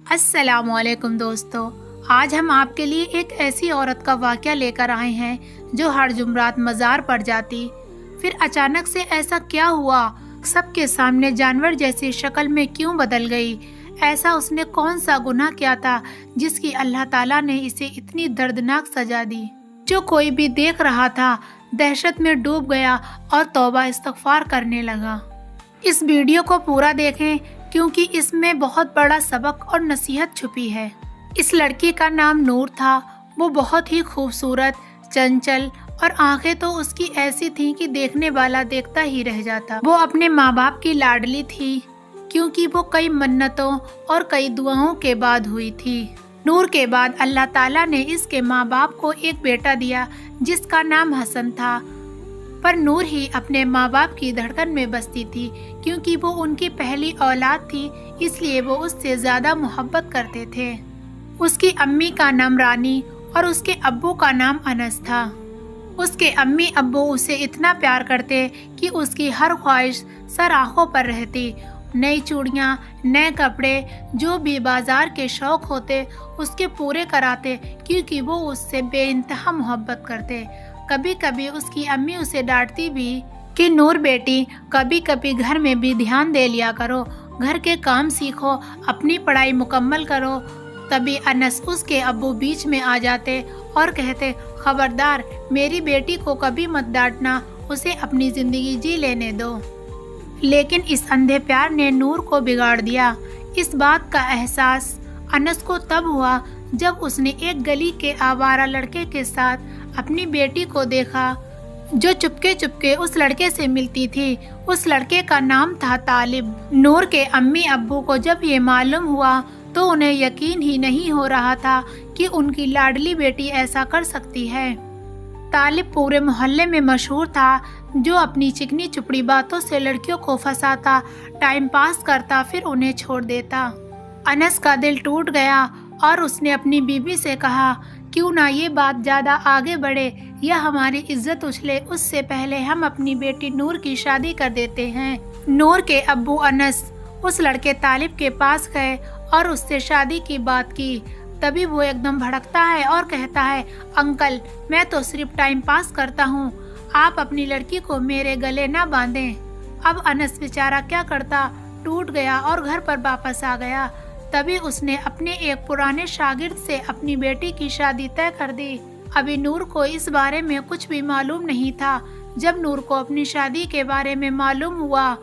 السلام علیکم دوستو، آج ہم آپ کے لیے ایک ایسی عورت کا واقعہ لے کر آئے ہیں جو ہر جمعرات مزار پر جاتی، پھر اچانک سے ایسا کیا ہوا، سب کے سامنے جانور جیسی شکل میں کیوں بدل گئی؟ ایسا اس نے کون سا گناہ کیا تھا جس کی اللہ تعالیٰ نے اسے اتنی دردناک سزا دی؟ جو کوئی بھی دیکھ رہا تھا دہشت میں ڈوب گیا اور توبہ استغفار کرنے لگا۔ اس ویڈیو کو پورا دیکھیں کیونکہ اس میں بہت بڑا سبق اور نصیحت چھپی ہے۔ اس لڑکی کا نام نور تھا۔ وہ بہت ہی خوبصورت، چنچل اور آنکھیں تو اس کی ایسی تھیں کہ دیکھنے والا دیکھتا ہی رہ جاتا۔ وہ اپنے ماں باپ کی لاڈلی تھی کیونکہ وہ کئی منتوں اور کئی دعاؤں کے بعد ہوئی تھی۔ نور کے بعد اللہ تعالیٰ نے اس کے ماں باپ کو ایک بیٹا دیا جس کا نام حسن تھا، پر نور ہی اپنے ماں باپ کی دھڑکن میں بستی تھی کیونکہ وہ ان کی پہلی اولاد تھی، اس لیے وہ اس سے زیادہ محبت کرتے تھے۔ اس کی امی کا نام رانی اور اس کے ابو کا نام انس تھا۔ اس کے امی ابو اسے اتنا پیار کرتے کہ اس کی ہر خواہش سر آنکھوں پر رہتی۔ نئی چوڑیاں، نئے کپڑے، جو بھی بازار کے شوق ہوتے اس کے پورے کراتے کیونکہ وہ اس سے بے انتہا محبت کرتے۔ کبھی کبھی اس کی امی اسے ڈانٹتی بھی کہ نور بیٹی، کبھی کبھی گھر میں بھی دھیان دے لیا کرو، گھر کے کام سیکھو، اپنی پڑھائی مکمل کرو۔ تبھی انس، اس کے ابو، بیچ میں آ جاتے اور کہتے، خبردار، میری بیٹی کو کبھی مت ڈانٹنا، اسے اپنی زندگی جی لینے دو۔ لیکن اس اندھے پیار نے نور کو بگاڑ دیا۔ اس بات کا احساس انس کو تب ہوا جب اس نے ایک گلی کے آوارہ لڑکے کے ساتھ اپنی بیٹی کو دیکھا جو چپکے چپکے اس لڑکے سے ملتی تھی۔ اس لڑکے کا نام تھا طالب۔ نور کے امی ابو کو جب یہ معلوم ہوا تو انہیں یقین ہی نہیں ہو رہا تھا کہ ان کی لاڈلی بیٹی ایسا کر سکتی ہے۔ طالب پورے محلے میں مشہور تھا، جو اپنی چکنی چپڑی باتوں سے لڑکیوں کو پھنساتا، ٹائم پاس کرتا پھر انہیں چھوڑ دیتا۔ انس کا دل ٹوٹ گیا اور اس نے اپنی بیوی سے کہا، کیوں نہ یہ بات زیادہ آگے بڑھے یا ہماری عزت اچھلے، اس سے پہلے ہم اپنی بیٹی نور کی شادی کر دیتے ہیں۔ نور کے ابو انس اس لڑکے طالب کے پاس گئے اور اس سے شادی کی بات کی۔ تبھی وہ ایک دم بھڑکتا ہے اور کہتا ہے، انکل، میں تو صرف ٹائم پاس کرتا ہوں، آپ اپنی لڑکی کو میرے گلے نہ باندھیں۔ اب انس بیچارہ کیا کرتا، ٹوٹ گیا اور گھر پر واپس آ گیا۔ تبھی اس نے اپنے ایک پرانے شاگرد سے اپنی بیٹی کی شادی طے کر دی۔ ابھی نور کو اس بارے میں کچھ بھی معلوم نہیں تھا۔ جب نور کو اپنی شادی کے بارے میں معلوم ہوا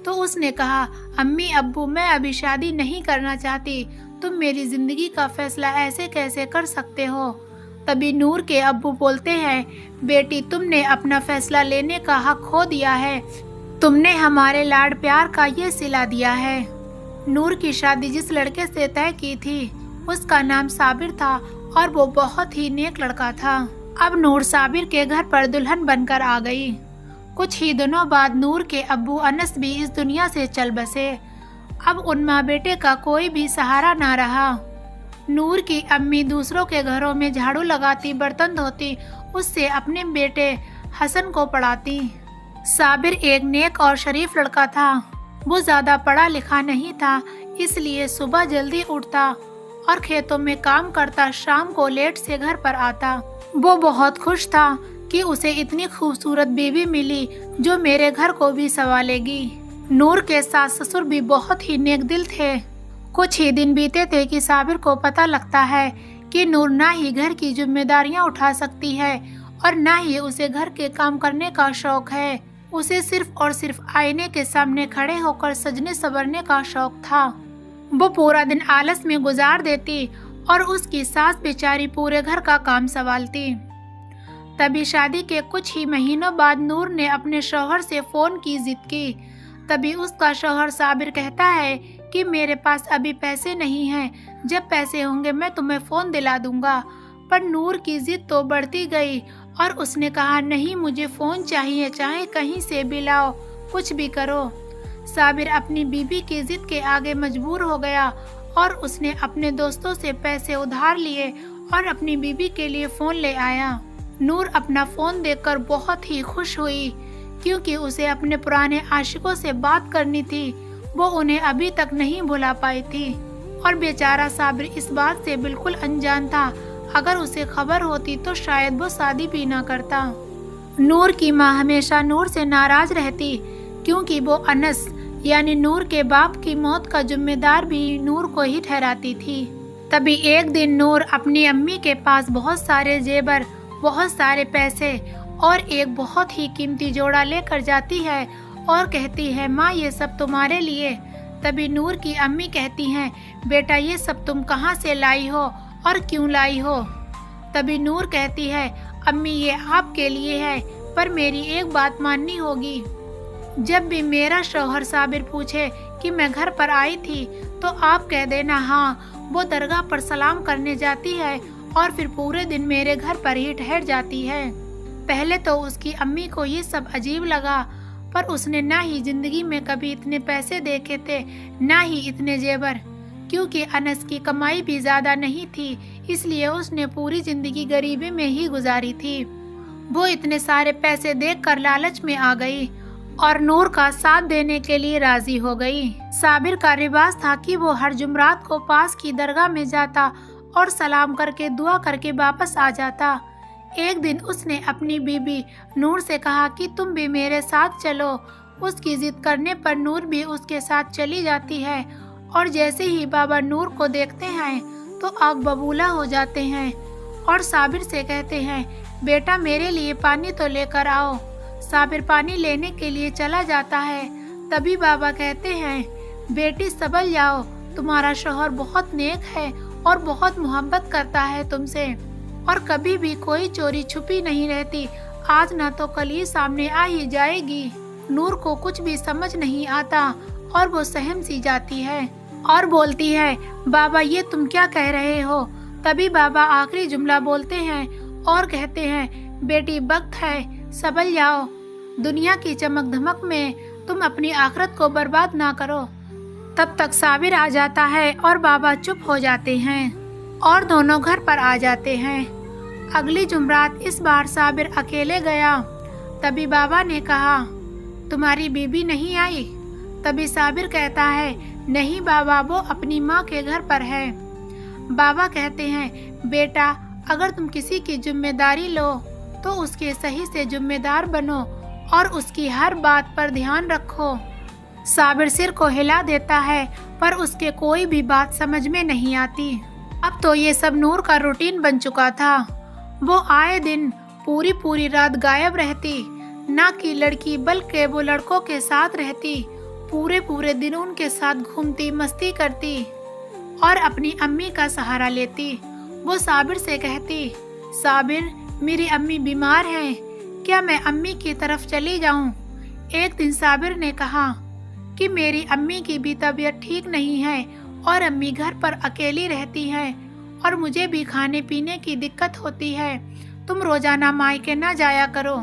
تو اس نے کہا، امی ابو، میں ابھی شادی نہیں کرنا چاہتی، تم میری زندگی کا فیصلہ ایسے کیسے کر سکتے ہو؟ تبھی نور کے ابو بولتے ہیں، بیٹی، تم نے اپنا فیصلہ لینے کا حق کھو دیا ہے، تم نے ہمارے لاڈ پیار کا یہ صلہ دیا ہے۔ نور کی شادی جس لڑکے سے طے کی تھی اس کا نام صابر تھا اور وہ بہت ہی نیک لڑکا تھا۔ اب نور صابر کے گھر پر دلہن بن کر آ گئی۔ کچھ ہی دنوں بعد نور کے ابو انس بھی اس دنیا سے چل بسے۔ اب ان ماں بیٹے کا کوئی بھی سہارا نہ رہا۔ نور کی امی دوسروں کے گھروں میں جھاڑو لگاتی، برتن دھوتی، اس سے اپنے بیٹے حسن کو پڑھاتی۔ صابر ایک نیک اور شریف لڑکا تھا۔ وہ زیادہ پڑھا لکھا نہیں تھا، اس لیے صبح جلدی اٹھتا اور کھیتوں میں کام کرتا، شام کو لیٹ سے گھر پر آتا۔ وہ بہت خوش تھا کہ اسے اتنی خوبصورت بیوی ملی جو میرے گھر کو بھی سنبھالے گی۔ نور کے ساس سسر بھی بہت ہی نیک دل تھے۔ کچھ ہی دن بیتے تھے کہ صابر کو پتہ لگتا ہے کہ نور نہ ہی گھر کی ذمہ داریاں اٹھا سکتی ہے اور نہ ہی اسے گھر کے کام کرنے کا شوق ہے۔ اسے صرف اور صرف آئینے کے سامنے کھڑے ہو کر سجنے سنورنے کا شوق تھا۔ وہ پورا دن آلس میں گزار دیتی اور اس کی ساس بیچاری پورے گھر کا کام سنبھالتی۔ تبھی شادی کے کچھ ہی مہینوں بعد نور نے اپنے شوہر سے فون کی ضد کی۔ تبھی اس کا شوہر صابر کہتا ہے کہ میرے پاس ابھی پیسے نہیں ہیں، جب پیسے ہوں گے میں تمہیں فون دلا دوں گا۔ پر نور کی ضد تو بڑھتی گئی اور اس نے کہا، نہیں، مجھے فون چاہیے، چاہے کہیں سے بھی لاؤ، کچھ بھی کرو۔ صابر اپنی بیوی کی ضد کے آگے مجبور ہو گیا اور اس نے اپنے دوستوں سے پیسے ادھار لیے اور اپنی بیوی کے لیے فون لے آیا۔ نور اپنا فون دیکھ کر بہت ہی خوش ہوئی کیونکہ اسے اپنے پرانے عاشقوں سے بات کرنی تھی، وہ انہیں ابھی تک نہیں بھلا پائی تھی۔ اور بیچارہ صابر اس بات سے بالکل انجان تھا۔ اگر اسے خبر ہوتی تو شاید وہ شادی بھی نہ کرتا۔ نور کی ماں ہمیشہ نور سے ناراض رہتی کیونکہ وہ انس یعنی نور کے باپ کی موت کا ذمہ دار بھی نور کو ہی ٹھہراتی تھی۔ تبھی ایک دن نور اپنی امی کے پاس بہت سارے زیور، بہت سارے پیسے اور ایک بہت ہی قیمتی جوڑا لے کر جاتی ہے اور کہتی ہے، ماں یہ سب تمہارے لیے۔ تبھی نور کی امی کہتی ہیں، بیٹا یہ سب تم کہاں سے لائی ہو اور کیوں لائی ہو؟ تبھی نور کہتی ہے، امی یہ آپ کے لیے ہے، پر میری ایک بات ماننی ہوگی۔ جب بھی میرا شوہر صابر پوچھے کہ میں گھر پر آئی تھی تو آپ کہہ دینا ہاں وہ درگاہ پر سلام کرنے جاتی ہے اور پھر پورے دن میرے گھر پر ہی ٹھہر جاتی ہے۔ پہلے تو اس کی امی کو یہ سب عجیب لگا، پر اس نے نہ ہی زندگی میں کبھی اتنے پیسے دیکھے تھے نہ ہی اتنے زیور، کیونکہ انس کی کمائی بھی زیادہ نہیں تھی، اس لیے اس نے پوری زندگی غریبی میں ہی گزاری تھی۔ وہ اتنے سارے پیسے دیکھ کر لالچ میں آ گئی اور نور کا ساتھ دینے کے لیے راضی ہو گئی۔ صابر کا رواج تھا کہ وہ ہر جمعرات کو پاس کی درگاہ میں جاتا اور سلام کر کے دعا کر کے واپس آ جاتا۔ ایک دن اس نے اپنی بیوی نور سے کہا کہ تم بھی میرے ساتھ چلو۔ اس کی ضد کرنے پر نور بھی اس کے ساتھ چلی جاتی ہے اور جیسے ہی بابا نور کو دیکھتے ہیں تو آگ ببولا ہو جاتے ہیں اور صابر سے کہتے ہیں، بیٹا میرے لیے پانی تو لے کر آؤ۔ صابر پانی لینے کے لیے چلا جاتا ہے۔ تبھی بابا کہتے ہیں، بیٹی سنبھل جاؤ، تمہارا شوہر بہت نیک ہے اور بہت محبت کرتا ہے تم سے، اور کبھی بھی کوئی چوری چھپی نہیں رہتی، آج نہ تو کل یہ سامنے آ ہی جائے گی۔ نور کو کچھ بھی سمجھ نہیں آتا اور وہ سہم سی جاتی ہے اور بولتی ہے، بابا یہ تم کیا کہہ رہے ہو؟ تبھی بابا آخری جملہ بولتے ہیں اور کہتے ہیں، بیٹی وقت ہے، سنبھل جاؤ، دنیا کی چمک دھمک میں تم اپنی آخرت کو برباد نہ کرو۔ تب تک صابر آ جاتا ہے اور بابا چپ ہو جاتے ہیں اور دونوں گھر پر آ جاتے ہیں۔ اگلی جمعرات اس بار صابر اکیلے گیا۔ تبھی بابا نے کہا، تمہاری بیوی نہیں آئی؟ تبھی صابر کہتا ہے، نہیں بابا وہ اپنی ماں کے گھر پر ہے۔ بابا کہتے ہیں، بیٹا اگر تم کسی کی ذمہ داری لو تو اس کے صحیح سے ذمہ دار بنو اور اس کی ہر بات پر دھیان رکھو۔ صابر سر کو ہلا دیتا ہے پر اس کے کوئی بھی بات سمجھ میں نہیں آتی۔ اب تو یہ سب نور کا روٹین بن چکا تھا۔ وہ آئے دن پوری رات غائب رہتی، نہ کہ لڑکی بلکہ وہ لڑکوں کے ساتھ رہتی، پورے دن ان کے ساتھ گھومتی، مستی کرتی اور اپنی امی کا سہارا لیتی۔ وہ صابر سے کہتی، صابر میری امی بیمار ہیں، کیا میں امی کی طرف چلی جاؤں؟ ایک دن صابر نے کہا کہ میری امی کی بھی طبیعت ٹھیک نہیں ہے اور امی گھر پر اکیلی رہتی ہیں اور مجھے بھی کھانے پینے کی دقت ہوتی ہے، تم روزانہ مائکے نہ جایا کرو۔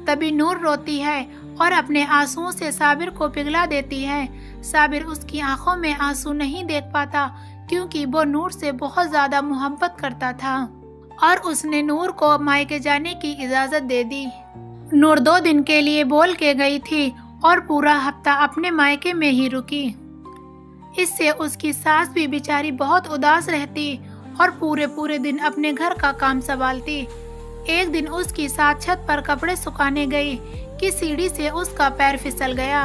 تبھی نور روتی ہے اور اپنے آنسوؤں سے صابر کو پگھلا دیتی ہے۔ صابر اس کی آنکھوں میں آنسو نہیں دیکھ پاتا کیونکہ وہ نور سے بہت زیادہ محبت کرتا تھا اور اس نے نور کو مائکے جانے کی اجازت دے دی۔ نور 2 دن کے لیے بول کے گئی تھی اور پورا ہفتہ اپنے مائکے میں ہی رکی۔ اس سے اس کی ساس بھی بیچاری بہت اداس رہتی اور پورے دن اپنے گھر کا کام سنبھالتی۔ ایک دن اس کی ساس چھت پر کپڑے سکھانے گئی کہ سیڑھی سے اس کا پیر پھسل گیا۔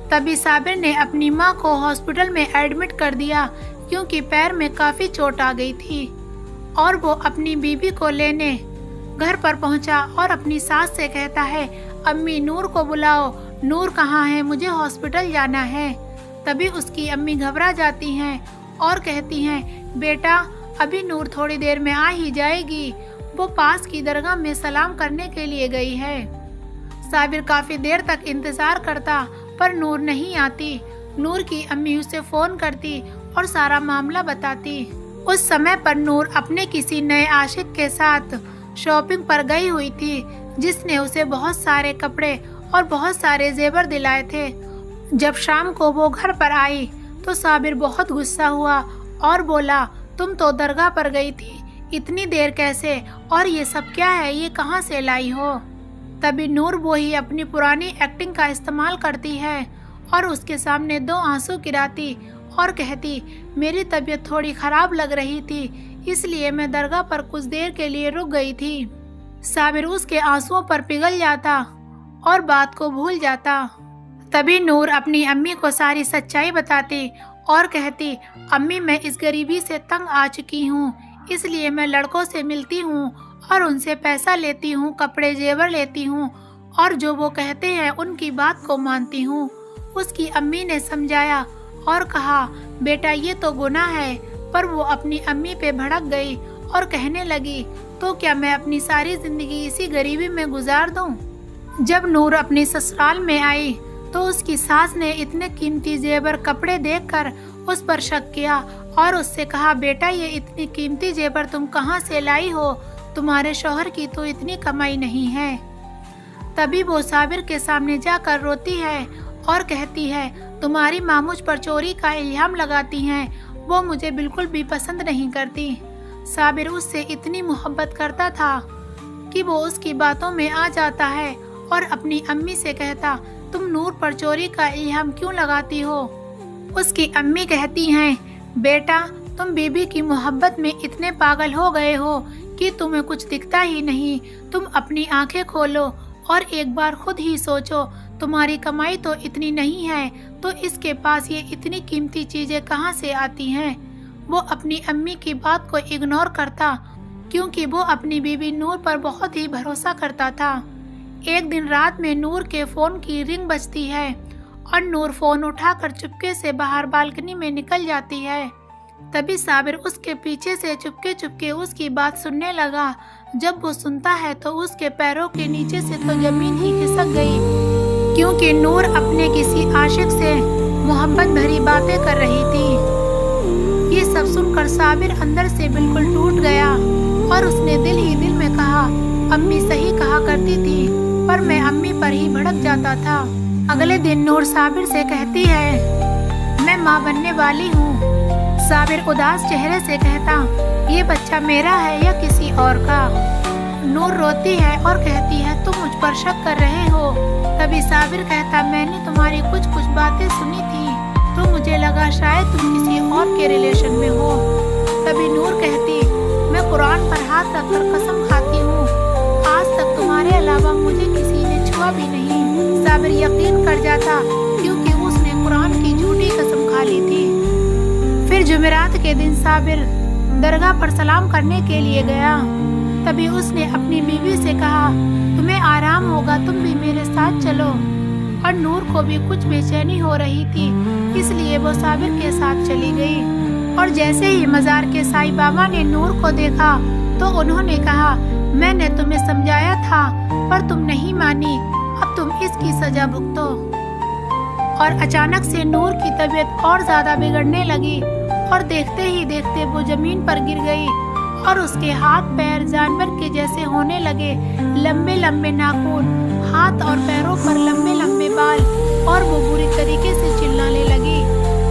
تبھی صابر نے اپنی ماں کو ہاسپٹل میں ایڈمٹ کر دیا کیونکہ پیر میں کافی چوٹ آ گئی تھی، اور وہ اپنی بیوی کو لینے گھر پر پہنچا اور اپنی ساس سے کہتا ہے، امی نور کو بلاؤ، نور کہاں ہے، مجھے ہاسپٹل جانا ہے۔ تبھی اس کی امی گھبرا جاتی ہیں اور کہتی ہیں، بیٹا ابھی نور تھوڑی دیر میں آ ہی جائے گی، وہ پاس کی درگاہ میں سلام کرنے کے لیے گئی ہے۔ صابر کافی دیر تک انتظار کرتا پر نور نہیں آتی۔ نور کی امی اسے فون کرتی اور سارا معاملہ بتاتی۔ اس سمے پر نور اپنے کسی نئے عاشق کے ساتھ شاپنگ پر گئی ہوئی تھی جس نے اسے بہت سارے کپڑے اور بہت سارے زیور دلائے تھے۔ جب شام کو وہ گھر پر آئی تو صابر بہت غصہ ہوا اور بولا، تم تو درگاہ پر گئی تھی، اتنی دیر کیسے، اور یہ سب کیا ہے، یہ کہاں سے لائی ہو؟ تبھی نور وہی اپنی پرانی ایکٹنگ کا استعمال کرتی ہے اور اس کے سامنے 2 آنسو گراتی اور کہتی میری طبیعت تھوڑی خراب لگ رہی تھی، اس لیے میں درگاہ پر کچھ دیر کے لیے رک گئی تھی۔ صابر اس کے آنسوؤں پر پگھل جاتا اور بات کو بھول جاتا۔ تبھی نور اپنی امی کو ساری سچائی بتاتی اور کہتی امی میں اس غریبی سے تنگ آ چکی ہوں، اس لیے میں لڑکوں سے ملتی ہوں اور ان سے پیسہ لیتی ہوں، کپڑے زیور لیتی ہوں اور جو وہ کہتے ہیں ان کی بات کو مانتی ہوں۔ اس کی امی نے سمجھایا اور کہا بیٹا یہ تو گناہ ہے، پر وہ اپنی امی پہ بھڑک گئی اور کہنے لگی تو کیا میں اپنی ساری زندگی اسی غریبی میں گزار دوں؟ جب نور اپنی سسرال میں آئی تو اس کی ساس نے اتنے قیمتی زیور کپڑے دیکھ کر اس پر شک کیا اور اس سے کہا بیٹا یہ اتنی قیمتی زیور تم کہاں سے لائی ہو؟ تمہارے شوہر کی تو اتنی کمائی نہیں ہے۔ تبھی وہ صابر کے سامنے جا کر روتی ہے اور کہتی ہے تمہاری ماں مجھ پر چوری کا الزام لگاتی ہیں، وہ مجھے بالکل بھی پسند نہیں کرتی۔ صابر اس سے اتنی محبت کرتا تھا کہ وہ اس کی باتوں میں آ جاتا ہے اور اپنی امی سے کہتا تم نور پر چوری کا الزام کیوں لگاتی ہو؟ اس کی امی کہتی ہیں بیٹا تم بیوی کی محبت میں اتنے پاگل ہو گئے ہو کہ تمہیں کچھ دکھتا ہی نہیں، تم اپنی آنکھیں کھولو اور ایک بار خود ہی سوچو، تمہاری کمائی تو اتنی نہیں ہے تو اس کے پاس یہ اتنی قیمتی چیزیں کہاں سے آتی ہیں؟ وہ اپنی امی کی بات کو اگنور کرتا کیونکہ وہ اپنی بیوی نور پر بہت ہی بھروسہ کرتا تھا۔ ایک دن رات میں نور کے فون کی رنگ بجتی ہے اور نور فون اٹھا کر چپکے سے باہر بالکنی میں نکل جاتی ہے۔ تبھی صابر اس کے پیچھے سے چپکے چپکے اس کی بات سننے لگا۔ جب وہ سنتا ہے تو اس کے پیروں کے نیچے سے تو زمین ہی کھسک گئی، کیونکہ نور اپنے کسی عاشق سے محبت بھری باتیں کر رہی تھی۔ یہ سب سن کر صابر اندر سے بالکل ٹوٹ گیا اور اس نے دل ہی دل میں کہا امی صحیح کہا کرتی تھی، پر میں امی پر ہی بھڑک جاتا تھا۔ اگلے دن نور صابر سے کہتی ہے میں ماں بننے والی ہوں۔ صابر اداس چہرے سے کہتا یہ بچہ میرا ہے یا کسی اور کا؟ نور روتی ہے اور کہتی ہے تم مجھ پر شک کر رہے ہو۔ تبھی صابر کہتا میں نے تمہاری کچھ باتیں سنی تھی تو مجھے لگا شاید تم کسی اور کے ریلیشن میں ہو۔ تبھی نور کہتی میں قرآن پر ہاتھ رکھ کر قسم کھاتی ہوں آج تک تمہارے علاوہ مجھے کسی نے چھوا بھی نہیں۔ صابر یقین کر جاتا کیونکہ اس نے قرآن کی جھوٹی قسم کھا لی تھی۔ پھر جمعرات کے دن صابر درگاہ پر سلام کرنے کے لیے گیا۔ تبھی اس نے اپنی بیوی سے کہا تمہیں آرام ہوگا، تم بھی میرے ساتھ چلو۔ اور نور کو بھی کچھ بے چینی ہو رہی تھی، اس لیے وہ صابر کے ساتھ چلی گئی۔ اور جیسے ہی مزار کے سائی بابا نے نور کو دیکھا تو انہوں نے کہا میں نے تمہیں سمجھایا تھا پر تم نہیں مانی، اب تم اس کی سزا بھگتو۔ اور اچانک سے نور کی طبیعت اور زیادہ بگڑنے لگی اور دیکھتے ہی دیکھتے وہ زمین پر گر گئی اور اس کے ہاتھ پیر جانور کے جیسے ہونے لگے، لمبے لمبے ناخن، ہاتھ اور پیروں پر لمبے لمبے بال، اور وہ بری طریقے سے چلانے لگی۔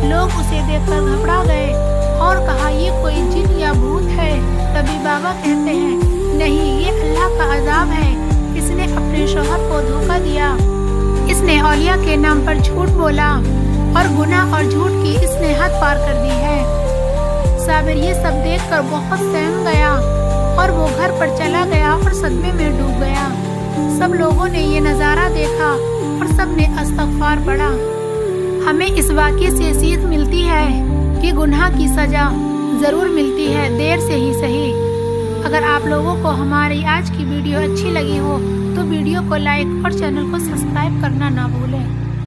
لوگ اسے دیکھ کر گھبرا گئے اور کہا یہ کوئی جن یا بھوت ہے۔ تبھی بابا کہتے ہیں نہیں، یہ اللہ کا عذاب ہے، اس نے اپنے شوہر کو دھوکہ دیا، اس نے اولیاء کے نام پر جھوٹ بولا اور گناہ اور جھوٹ کی اس نے حد پار کر دی ہے۔ صابر یہ سب دیکھ کر بہت سہم گیا اور وہ گھر پر چلا گیا اور صدمے میں ڈوب گیا۔ سب لوگوں نے یہ نظارہ دیکھا اور سب نے استغفار پڑھا۔ ہمیں اس واقعے سے سیکھ ملتی ہے کہ گناہ کی سزا ضرور ملتی ہے، دیر سے ہی صحیح۔ اگر آپ لوگوں کو ہماری آج کی ویڈیو اچھی لگی ہو تو ویڈیو کو لائک اور چینل کو سبسکرائب کرنا نہ بھولیں۔